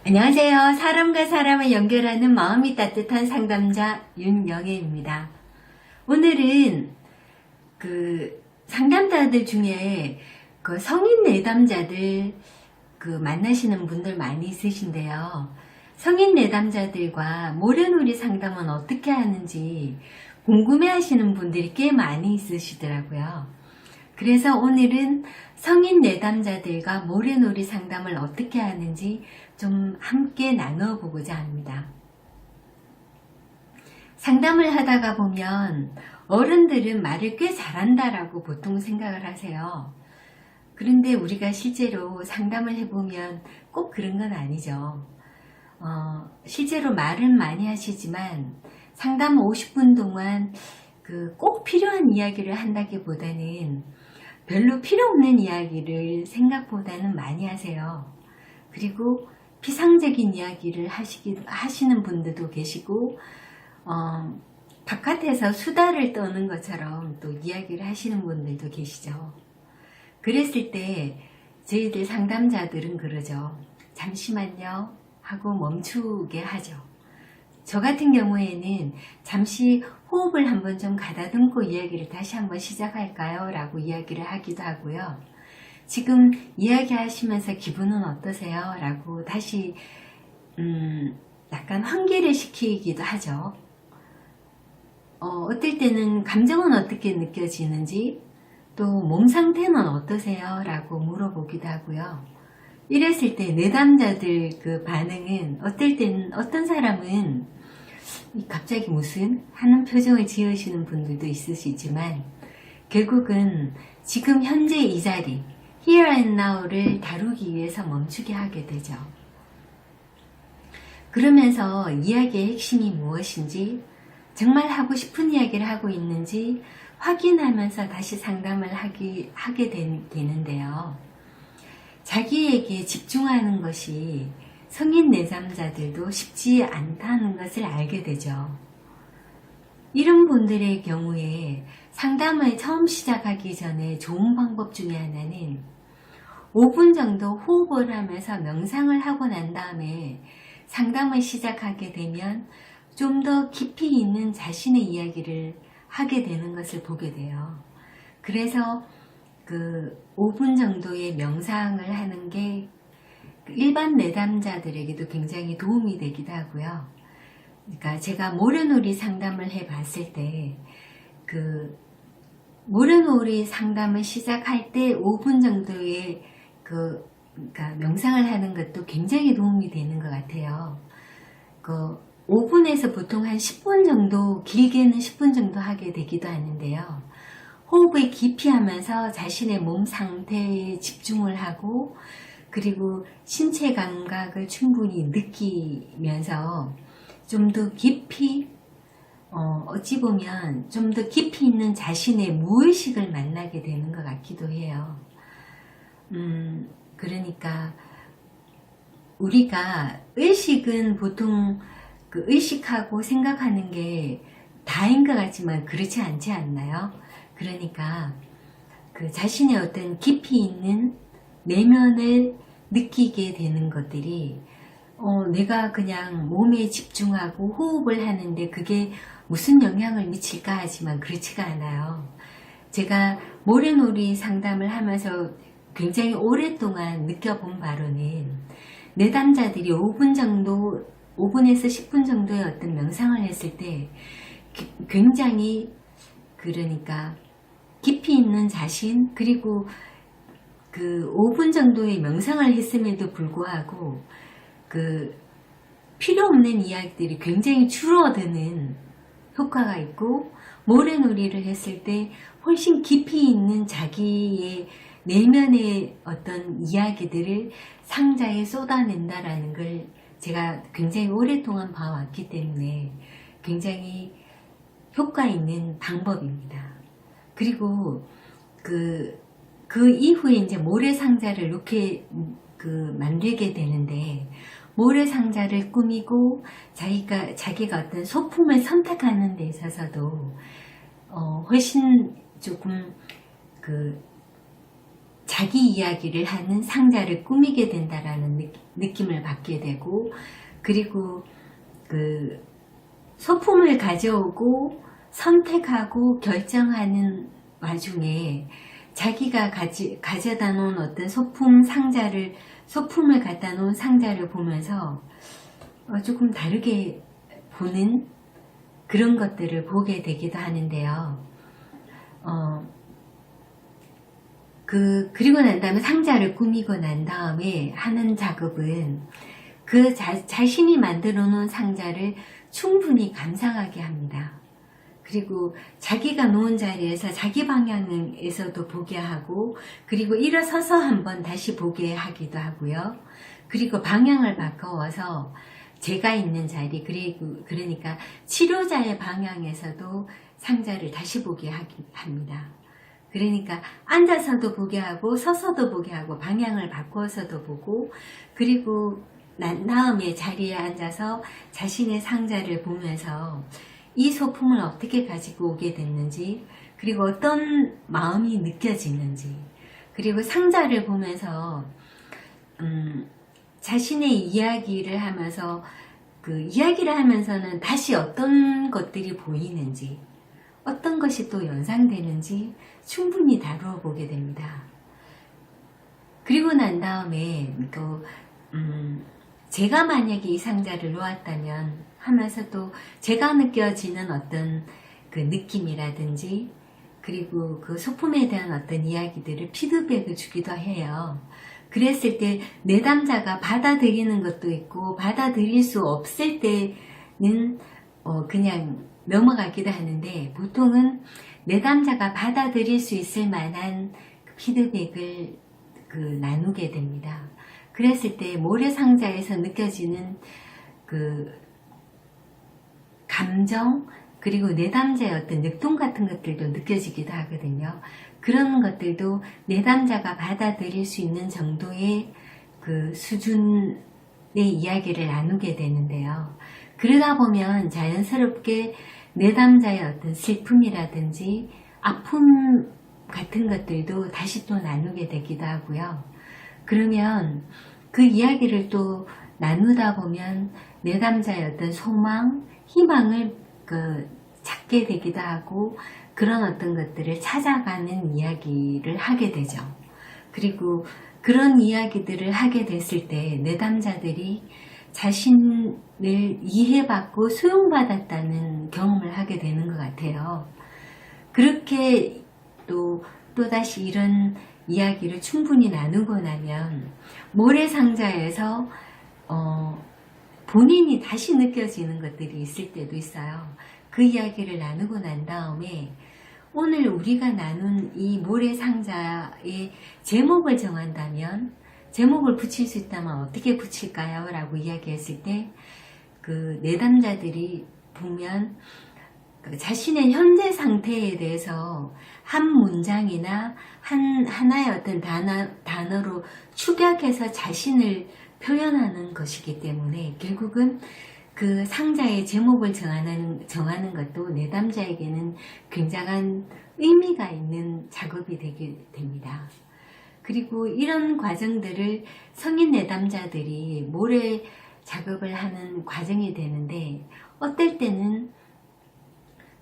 안녕하세요. 사람과 사람을 연결하는 마음이 따뜻한 상담자 윤영애입니다. 오늘은 상담자들 중에 성인 내담자들 만나시는 분들 많이 있으신데요. 성인 내담자들과 모래놀이 상담은 어떻게 하는지 궁금해 하시는 분들이 꽤 많이 있으시더라고요. 그래서 오늘은 성인 내담자들과 모래놀이 상담을 어떻게 하는지 좀 함께 나누어 보고자 합니다. 상담을 하다가 보면 어른들은 말을 꽤 잘한다라고 보통 생각을 하세요. 그런데 우리가 실제로 상담을 해보면 꼭 그런 건 아니죠. 실제로 말은 많이 하시지만 상담 50분 동안 꼭 필요한 이야기를 한다기보다는 별로 필요 없는 이야기를 생각보다는 많이 하세요. 그리고 피상적인 이야기를 하시는 분들도 계시고 바깥에서 수다를 떠는 것처럼 또 이야기를 하시는 분들도 계시죠. 그랬을 때 저희들 상담자들은 그러죠. 잠시만요 하고 멈추게 하죠. 저 같은 경우에는 잠시 호흡을 한번 좀 가다듬고 이야기를 다시 한번 시작할까요? 라고 이야기를 하기도 하고요. 지금 이야기하시면서 기분은 어떠세요? 라고 다시 약간 환기를 시키기도 하죠. 어떨 때는 감정은 어떻게 느껴지는지 또 몸 상태는 어떠세요? 라고 물어보기도 하고요. 이랬을 때 내담자들 반응은 어떤 사람은 갑자기 무슨 하는 표정을 지으시는 분들도 있으시지만 결국은 지금 현재 이 자리 Here and Now를 다루기 위해서 멈추게 하게 되죠. 그러면서 이야기의 핵심이 무엇인지 정말 하고 싶은 이야기를 하고 있는지 확인하면서 다시 상담을 하게 되는데요. 자기에게 집중하는 것이 성인 내담자들도 쉽지 않다는 것을 알게 되죠. 이런 분들의 경우에 상담을 처음 시작하기 전에 좋은 방법 중에 하나는 5분 정도 호흡을 하면서 명상을 하고 난 다음에 상담을 시작하게 되면 좀 더 깊이 있는 자신의 이야기를 하게 되는 것을 보게 돼요. 그래서 5분 정도의 명상을 하는 게 일반 내담자들에게도 굉장히 도움이 되기도 하고요. 그러니까 제가 모래놀이 상담을 해봤을 때 모래놀이 상담을 시작할 때 5분 정도의 그러니까 명상을 하는 것도 굉장히 도움이 되는 것 같아요. 5분에서 보통 한 10분 정도, 길게는 10분 정도 하게 되기도 하는데요. 호흡을 깊이 하면서 자신의 몸 상태에 집중을 하고 그리고 신체 감각을 충분히 느끼면서 좀 더 깊이 어찌 보면 좀 더 깊이 있는 자신의 무의식을 만나게 되는 것 같기도 해요. 그러니까 우리가 의식은 보통 의식하고 생각하는 게 다인 것 같지만 그렇지 않지 않나요? 그러니까 자신의 어떤 깊이 있는 내면을 느끼게 되는 것들이 내가 그냥 몸에 집중하고 호흡을 하는데 그게 무슨 영향을 미칠까 하지만 그렇지가 않아요. 제가 모래놀이 상담을 하면서 굉장히 오랫동안 느껴본 바로는 내담자들이 5분에서 10분 정도의 어떤 명상을 했을 때 굉장히 그러니까 깊이 있는 자신 그리고 5분 정도의 명상을 했음에도 불구하고 필요 없는 이야기들이 굉장히 줄어드는 효과가 있고 모래놀이를 했을 때 훨씬 깊이 있는 자기의 내면의 어떤 이야기들을 상자에 쏟아낸다라는 걸 제가 굉장히 오랫동안 봐왔기 때문에 굉장히 효과 있는 방법입니다. 그리고 그 이후에 이제 모래상자를 이렇게 만들게 되는데 모래상자를 꾸미고 자기가 어떤 소품을 선택하는 데 있어서도 훨씬 조금 자기 이야기를 하는 상자를 꾸미게 된다라는 느낌을 받게 되고, 그리고 그 소품을 가져오고 선택하고 결정하는 와중에 자기가 가져다 놓은 어떤 소품을 갖다 놓은 상자를 보면서 조금 다르게 보는 그런 것들을 보게 되기도 하는데요. 그리고 난 다음에 상자를 꾸미고 난 다음에 하는 작업은 그 자신이 만들어 놓은 상자를 충분히 감상하게 합니다. 그리고 자기가 놓은 자리에서 자기 방향에서도 보게 하고, 그리고 일어서서 한번 다시 보게 하기도 하고요. 그리고 방향을 바꿔서 제가 있는 자리, 그러니까 치료자의 방향에서도 상자를 다시 보게 합니다. 그러니까 앉아서도 보게 하고 서서도 보게 하고 방향을 바꿔서도 보고, 그리고 난 다음에 자리에 앉아서 자신의 상자를 보면서 이 소품을 어떻게 가지고 오게 됐는지, 그리고 어떤 마음이 느껴지는지, 그리고 상자를 보면서 자신의 이야기를 하면서 그 이야기를 하면서는 다시 어떤 것들이 보이는지, 어떤 것이 또 연상되는지 충분히 다루어 보게 됩니다. 그리고 난 다음에 또 제가 만약에 이 상자를 놓았다면 하면서 또 제가 느껴지는 어떤 그 느낌이라든지, 그리고 그 소품에 대한 어떤 이야기들을 피드백을 주기도 해요. 그랬을 때 내담자가 받아들이는 것도 있고, 받아들일 수 없을 때는 그냥 넘어가기도 하는데, 보통은 내담자가 받아들일 수 있을 만한 피드백을 나누게 됩니다. 그랬을 때 모래상자에서 느껴지는 그 감정, 그리고 내담자의 어떤 느낌 같은 것들도 느껴지기도 하거든요. 그런 것들도 내담자가 받아들일 수 있는 정도의 그 수준의 이야기를 나누게 되는데요. 그러다 보면 자연스럽게 내담자의 어떤 슬픔이라든지 아픔 같은 것들도 다시 또 나누게 되기도 하고요. 그러면 그 이야기를 또 나누다 보면 내담자의 어떤 소망, 희망을 찾게 되기도 하고, 그런 어떤 것들을 찾아가는 이야기를 하게 되죠. 그리고 그런 이야기들을 하게 됐을 때 내담자들이 자신을 이해받고 수용받았다는 경험을 하게 되는 것 같아요. 그렇게 또다시 이런 이야기를 충분히 나누고 나면 모래상자에서 본인이 다시 느껴지는 것들이 있을 때도 있어요. 그 이야기를 나누고 난 다음에 오늘 우리가 나눈 이 모래상자의 제목을 정한다면, 제목을 붙일 수 있다면 어떻게 붙일까요? 라고 이야기했을 때 그 내담자들이 보면 자신의 현재 상태에 대해서 한 문장이나 하나의 어떤 단어로 축약해서 자신을 표현하는 것이기 때문에 결국은 그 상자의 제목을 정하는 것도 내담자에게는 굉장한 의미가 있는 작업이 되게 됩니다. 그리고 이런 과정들을 성인 내담자들이 모래 작업을 하는 과정이 되는데, 어떨 때는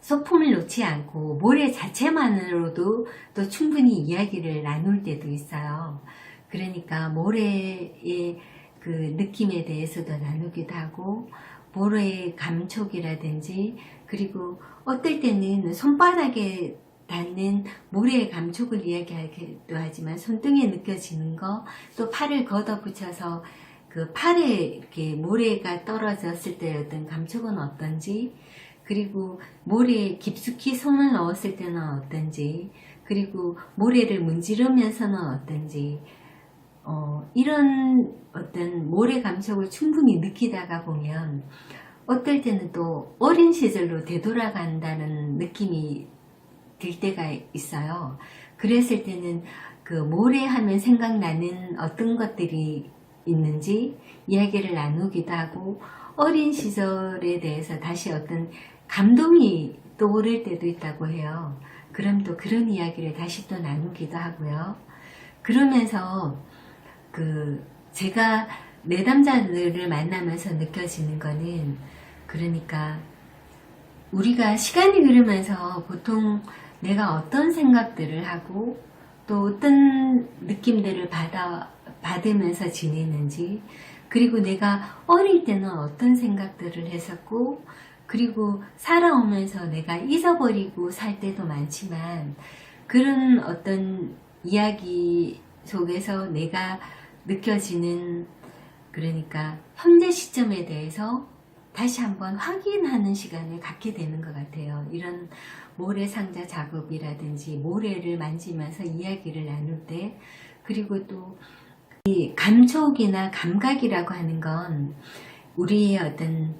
소품을 놓지 않고 모래 자체만으로도 또 충분히 이야기를 나눌 때도 있어요. 그러니까 모래의 그 느낌에 대해서도 나누기도 하고, 모래의 감촉이라든지, 그리고 어떨 때는 손바닥에 닿는 모래의 감촉을 이야기하기도 하지만 손등에 느껴지는 거, 또 팔을 걷어붙여서 그 팔에 이렇게 모래가 떨어졌을 때 어떤 감촉은 어떤지, 그리고 모래에 깊숙이 손을 넣었을 때는 어떤지, 그리고 모래를 문지르면서는 어떤지, 이런 어떤 모래 감촉을 충분히 느끼다가 보면 어떨 때는 또 어린 시절로 되돌아간다는 느낌이 들 때가 있어요. 그랬을 때는 그 모래 하면 생각나는 어떤 것들이 있는지 이야기를 나누기도 하고, 어린 시절에 대해서 다시 어떤 감동이 떠오를 때도 있다고 해요. 그럼 또 그런 이야기를 다시 또 나누기도 하고요. 그러면서 제가 내담자들을 만나면서 느껴지는 거는, 그러니까 우리가 시간이 흐르면서 보통 내가 어떤 생각들을 하고 또 어떤 느낌들을 받으면서 지내는지, 그리고 내가 어릴 때는 어떤 생각들을 했었고, 그리고 살아오면서 내가 잊어버리고 살 때도 많지만, 그런 어떤 이야기 속에서 내가 느껴지는, 그러니까 현재 시점에 대해서 다시 한번 확인하는 시간을 갖게 되는 것 같아요. 이런 모래상자 작업이라든지 모래를 만지면서 이야기를 나눌 때, 그리고 또 이 감촉이나 감각이라고 하는 건 우리의 어떤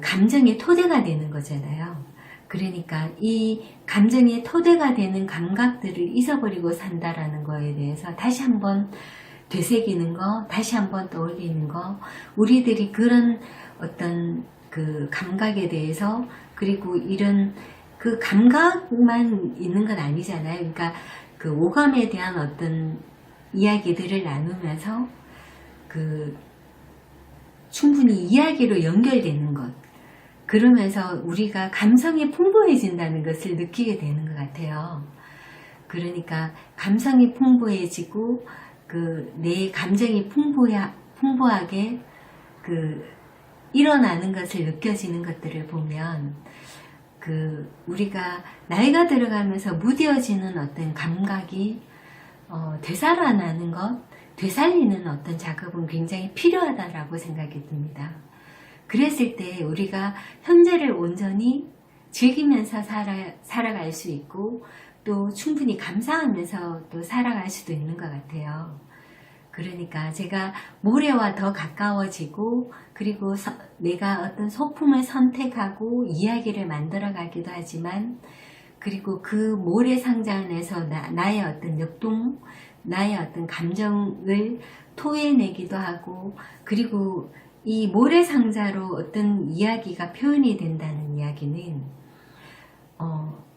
감정의 토대가 되는 거잖아요. 그러니까 이 감정의 토대가 되는 감각들을 잊어버리고 산다라는 거에 대해서 다시 한번 되새기는 거, 다시 한번 떠올리는 거, 우리들이 그런 어떤 감각에 대해서, 그리고 이런 감각만 있는 건 아니잖아요. 그러니까 오감에 대한 어떤 이야기들을 나누면서 충분히 이야기로 연결되는 것, 그러면서 우리가 감성이 풍부해진다는 것을 느끼게 되는 것 같아요. 그러니까 감성이 풍부해지고 내 감정이 풍부하게 일어나는 것을 느껴지는 것들을 보면, 우리가 나이가 들어가면서 무뎌지는 어떤 감각이 되살아나는 것, 되살리는 어떤 작업은 굉장히 필요하다라고 생각이 듭니다. 그랬을 때 우리가 현재를 온전히 즐기면서 살아갈 수 있고, 또 충분히 감사하면서 또 살아갈 수도 있는 것 같아요. 그러니까 제가 모래와 더 가까워지고, 그리고 내가 어떤 소품을 선택하고 이야기를 만들어 가기도 하지만, 그리고 그 모래상자 안에서 나의 어떤 역동, 나의 어떤 감정을 토해내기도 하고, 그리고 이 모래상자로 어떤 이야기가 표현이 된다는 이야기는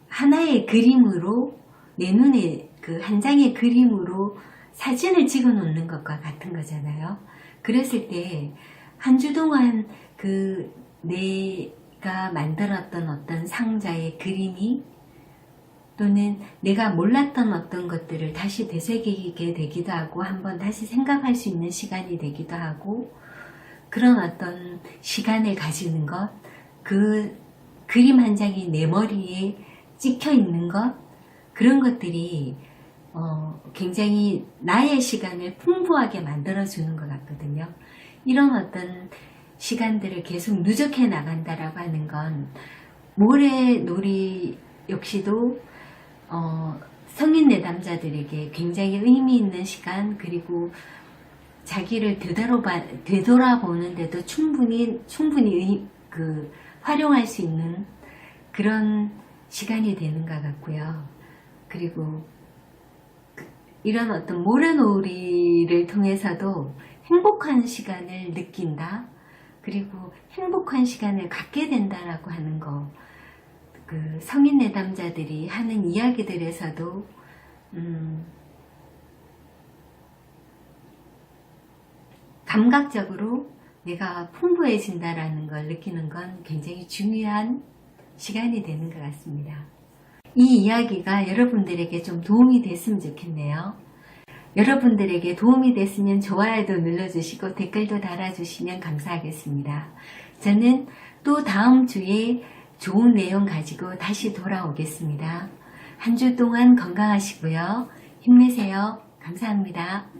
하나의 그림으로, 내 눈에 한 장의 그림으로 사진을 찍어 놓는 것과 같은 거잖아요. 그랬을 때 한 주 동안 내가 만들었던 어떤 상자의 그림이, 또는 내가 몰랐던 어떤 것들을 다시 되새기게 되기도 하고, 한번 다시 생각할 수 있는 시간이 되기도 하고, 그런 어떤 시간을 가지는 것, 그림 한 장이 내 머리에 찍혀 있는 것, 그런 것들이 굉장히 나의 시간을 풍부하게 만들어주는 것 같거든요. 이런 어떤 시간들을 계속 누적해 나간다라고 하는 건, 모래놀이 역시도 성인 내담자들에게 굉장히 의미 있는 시간, 그리고 자기를 되돌아보는데도 충분히 활용할 수 있는 그런 시간이 되는 것 같고요. 그리고 이런 어떤 모래놀이를 통해서도 행복한 시간을 느낀다, 그리고 행복한 시간을 갖게 된다라고 하는 거, 성인 내담자들이 하는 이야기들에서도 감각적으로 내가 풍부해진다라는 걸 느끼는 건 굉장히 중요한 시간이 되는 것 같습니다. 이 이야기가 여러분들에게 좀 도움이 됐으면 좋겠네요. 여러분들에게 도움이 됐으면 좋아요도 눌러주시고 댓글도 달아주시면 감사하겠습니다. 저는 또 다음 주에 좋은 내용 가지고 다시 돌아오겠습니다. 한 주 동안 건강하시고요. 힘내세요. 감사합니다.